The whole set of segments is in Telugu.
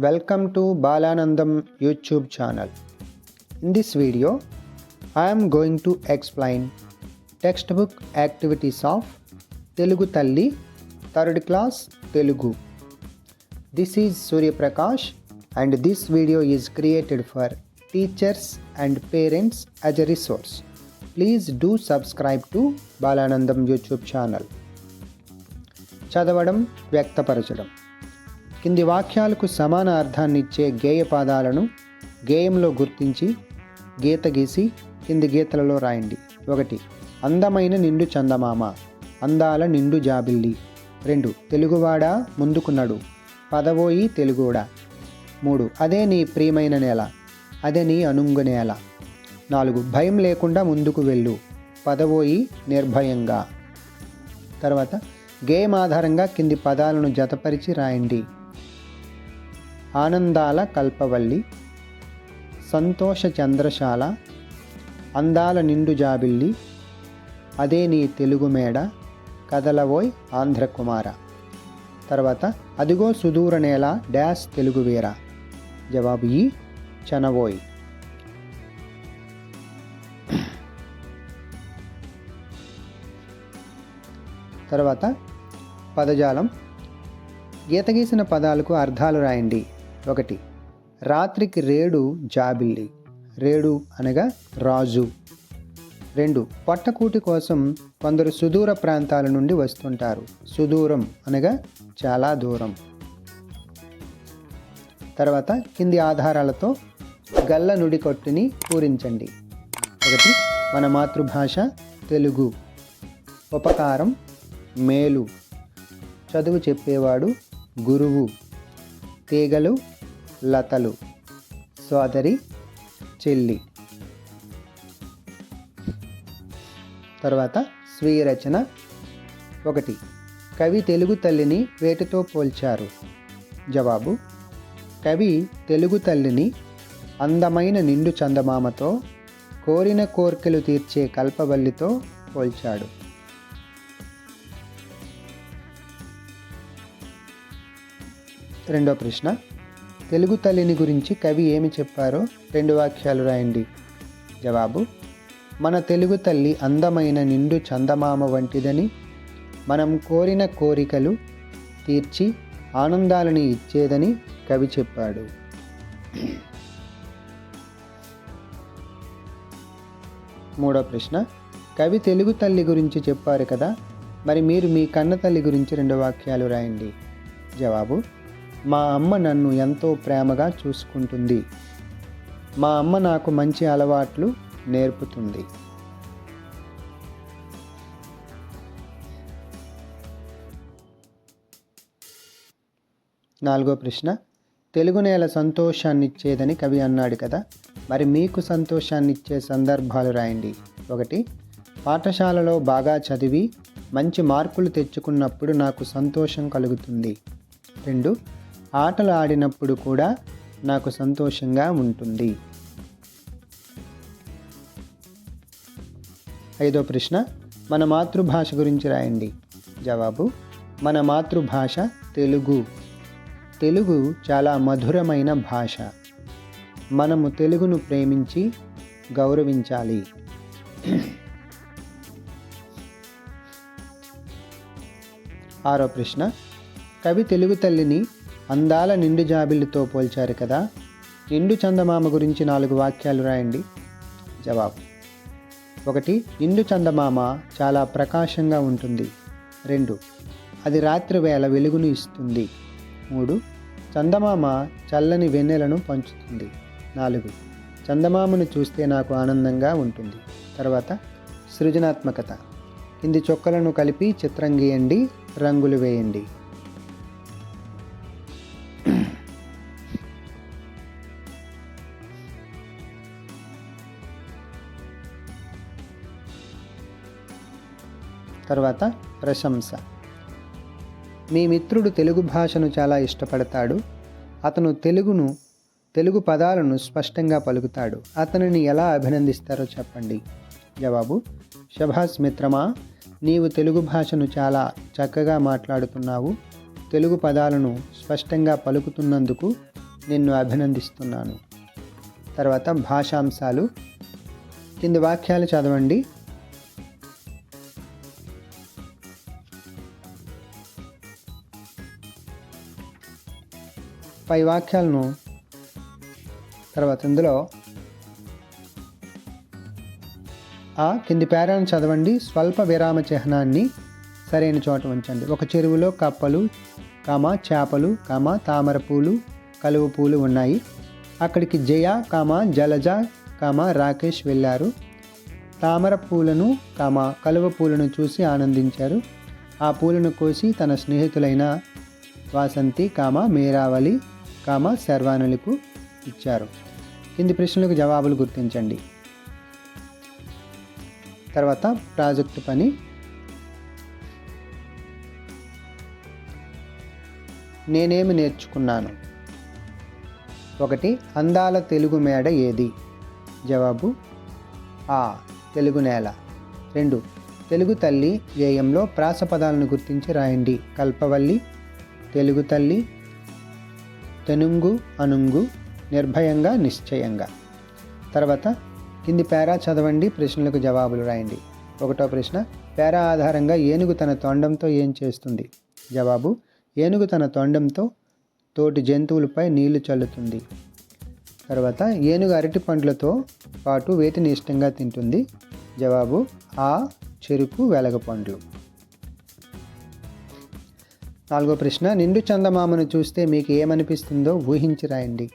Welcome to Balanandam YouTube channel. In this video, I am going to explain textbook activities of Telugu Talli 3rd class Telugu. This is Surya Prakash and this video is created for teachers and parents as a resource. Please do subscribe to Balanandam YouTube channel. చదవడం వ్యక్తపరచడం. కింది వాక్యాలకు సమాన అర్థాన్ని ఇచ్చే గేయ పదాలను గేయంలో గుర్తించి గీత గీసి కింది గీతలలో రాయండి. 1. అందమైన నిండు చందమామ, అందాల నిండు జాబిల్లి. 2. తెలుగువాడా ముందుకు నడు, పదవోయి తెలుగోడా. 3. అదే నీ ప్రియమైన నేల, అదే నీ అనుంగు నేల. 4. భయం లేకుండా ముందుకు వెళ్ళు, పదవోయి నిర్భయంగా. తర్వాత గేయం ఆధారంగా కింది పదాలను జతపరిచి రాయండి. ఆనందాల కల్పవల్లి, సంతోష చంద్రశాల, అందాల నిండు జాబిల్లి, అదే నీ తెలుగు మేడ, కదలవోయ్ ఆంధ్రకుమార. తర్వాత అదిగో సుదూర నేల డాష్ తెలుగు వీర. జవాబు ఈ చనవోయ్. తర్వాత పదజాలం. గీత గీసిన పదాలకు అర్థాలు రాయండి. 1. రాత్రికి రేడు జాబిల్లి, రేడు అనగా రాజు. 2. పొట్టకూటి కోసం కొందరు సుదూర ప్రాంతాల నుండి వస్తుంటారు, సుదూరం అనగా చాలా దూరం. తర్వాత కింది ఆధారాలతో గల్ల నుడికొట్టుని పూరించండి. 1. మన మాతృభాష తెలుగు, ఉపకారం మేలు, చదువు చెప్పేవాడు గురువు, తీగలు లతలు, సోదరి చెల్లి. తర్వాత స్వీయ రచన. 1. కవి తెలుగు తల్లిని వేటితో పోల్చారు? జవాబు కవి తెలుగు తల్లిని అందమైన నిండు చందమామతో, కోరిన కోర్కెలు తీర్చే కల్పవల్లితో పోల్చాడు. రెండో ప్రశ్న. తెలుగు తల్లిని గురించి కవి ఏమి చెప్పారో 2 వాక్యాలు రాయండి. జవాబు మన తెలుగు తల్లి అందమైన నిండు చందమామ వంటిదని, మనం కోరిన కోరికలు తీర్చి ఆనందాలని ఇచ్చేదని కవి చెప్పాడు. మూడో ప్రశ్న. కవి తెలుగు తల్లి గురించి చెప్పారు కదా, మరి మీరు మీ కన్న తల్లి గురించి 2 వాక్యాలు రాయండి. జవాబు మా అమ్మ నన్ను ఎంతో ప్రేమగా చూసుకుంటుంది, మా అమ్మ నాకు మంచి అలవాట్లు నేర్పుతుంది. నాలుగో ప్రశ్న. తెలుగు నేల సంతోషాన్నిచ్చేదని కవి అన్నాడు కదా, మరి మీకు సంతోషాన్నిచ్చే సందర్భాలు రాయండి. 1. పాఠశాలలో బాగా చదివి మంచి మార్కులు తెచ్చుకున్నప్పుడు నాకు సంతోషం కలుగుతుంది. 2. ఆటలు ఆడినప్పుడు కూడా నాకు సంతోషంగా ఉంటుంది. 5వ ప్రశ్న. మన మాతృభాష గురించి రాయండి. జవాబు మన మాతృభాష తెలుగు. తెలుగు చాలా మధురమైన భాష. మనము తెలుగును ప్రేమించి గౌరవించాలి. 6వ ప్రశ్న. కవి తెలుగు తల్లిని అందాల నిండు జాబిల్లితో పోల్చారు కదా, నిండు చందమామ గురించి 4 వాక్యాలు రాయండి. జవాబు 1. నిండు చందమామ చాలా ప్రకాశంగా ఉంటుంది. 2. అది రాత్రి వేళ వెలుగును ఇస్తుంది. 3. చందమామ చల్లని వెన్నెలను పంచుతుంది. 4. చందమామను చూస్తే నాకు ఆనందంగా ఉంటుంది. తర్వాత సృజనాత్మకత. కింది చొక్కలను కలిపి చిత్రం గీయండి, రంగులు వేయండి. తర్వాత ప్రశంస. మీ మిత్రుడు తెలుగు భాషను చాలా ఇష్టపడతాడు, అతను తెలుగు పదాలను స్పష్టంగా పలుకుతాడు. అతనిని ఎలా అభినందిస్తారో చెప్పండి. జవాబు శభాస్ మిత్రమా, నీవు తెలుగు భాషను చాలా చక్కగా మాట్లాడుతున్నావు, తెలుగు పదాలను స్పష్టంగా పలుకుతున్నందుకు నిన్ను అభినందిస్తున్నాను. తర్వాత భాషాంశాలు. కింది వాక్యాలు చదవండి. పై వాక్యాలను తర్వాత ఇందులో కింది పేరాను చదవండి. స్వల్ప విరామ చిహ్నాన్ని సరైన చోట ఉంచండి. ఒక చెరువులో కప్పలు, చేపలు, తామర పూలు, కలువ పూలు ఉన్నాయి. అక్కడికి జయ, జలజ, రాకేష్ వెళ్ళారు. తామర పూలను, కలువ పూలను చూసి ఆనందించారు. ఆ పూలను కోసి తన స్నేహితులైన వాసంతి, మేరావలి, శర్వానులకు ఇచ్చారు. కింది ప్రశ్నలకు జవాబులు గుర్తించండి. తర్వాత ప్రాజెక్టు పని. నేనేమి నేర్చుకున్నాను? 1. అందాల తెలుగు మేడ ఏది? జవాబు తెలుగు నేల. 2. తెలుగు తల్లి వ్యయంలో ప్రాస పదాలను గుర్తించి రాయండి. కల్పవల్లి, తెలుగు తల్లి, తెనుంగు, అనుంగు, నిర్భయంగా, నిశ్చయంగా. తర్వాత కింది పేరా చదవండి, ప్రశ్నలకు జవాబులు రాయండి. 1వ ప్రశ్న, పేరా ఆధారంగా ఏనుగు తన తొండంతో ఏం చేస్తుంది? జవాబు, ఏనుగు తన తొండంతో తోటి జంతువులపై నీళ్లు చల్లుతుంది. తర్వాత ఏనుగు అరటి పండ్లతో పాటు వేటిని ఇష్టంగా తింటుంది? జవాబు, చెరుకు, వెలగపండ్లు. 4వ ప్రశ్న, నిండు చందమామను చూస్తే మీకు ఏమనిపిస్తుందో ఊహించి రాయండి.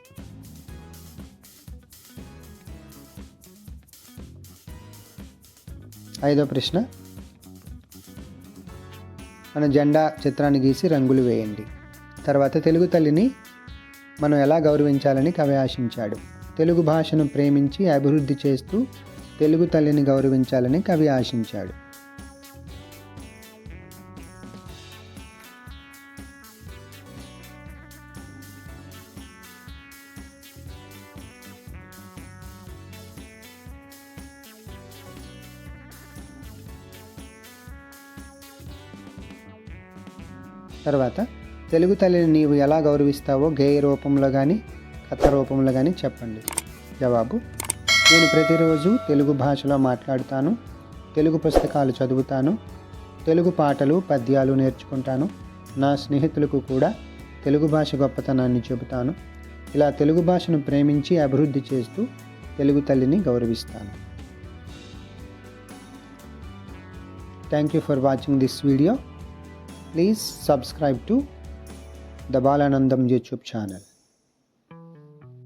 5వ ప్రశ్న, మన జెండా చిత్రాన్ని గీసి రంగులు వేయండి. తర్వాత తెలుగు తల్లిని మనం ఎలా గౌరవించాలని కవి ఆశించాడు? తెలుగు భాషను ప్రేమించి అభివృద్ధి చేస్తూ తెలుగు తల్లిని గౌరవించాలని కవి ఆశించాడు. తర్వాత తెలుగు తల్లిని నీవు ఎలా గౌరవిస్తావో గేయ రూపంలో కానీ కథ రూపంలో కానీ చెప్పండి. జవాబు, నేను ప్రతిరోజు తెలుగు భాషలో మాట్లాడుతాను, తెలుగు పుస్తకాలు చదువుతాను, తెలుగు పాటలు, పద్యాలు నేర్చుకుంటాను, నా స్నేహితులకు కూడా తెలుగు భాష గొప్పతనాన్ని చెబుతాను. ఇలా తెలుగు భాషను ప్రేమించి అభివృద్ధి చేస్తూ తెలుగు తల్లిని గౌరవిస్తాను. Thank you for watching this video. Please subscribe to the Balanandam YouTube channel.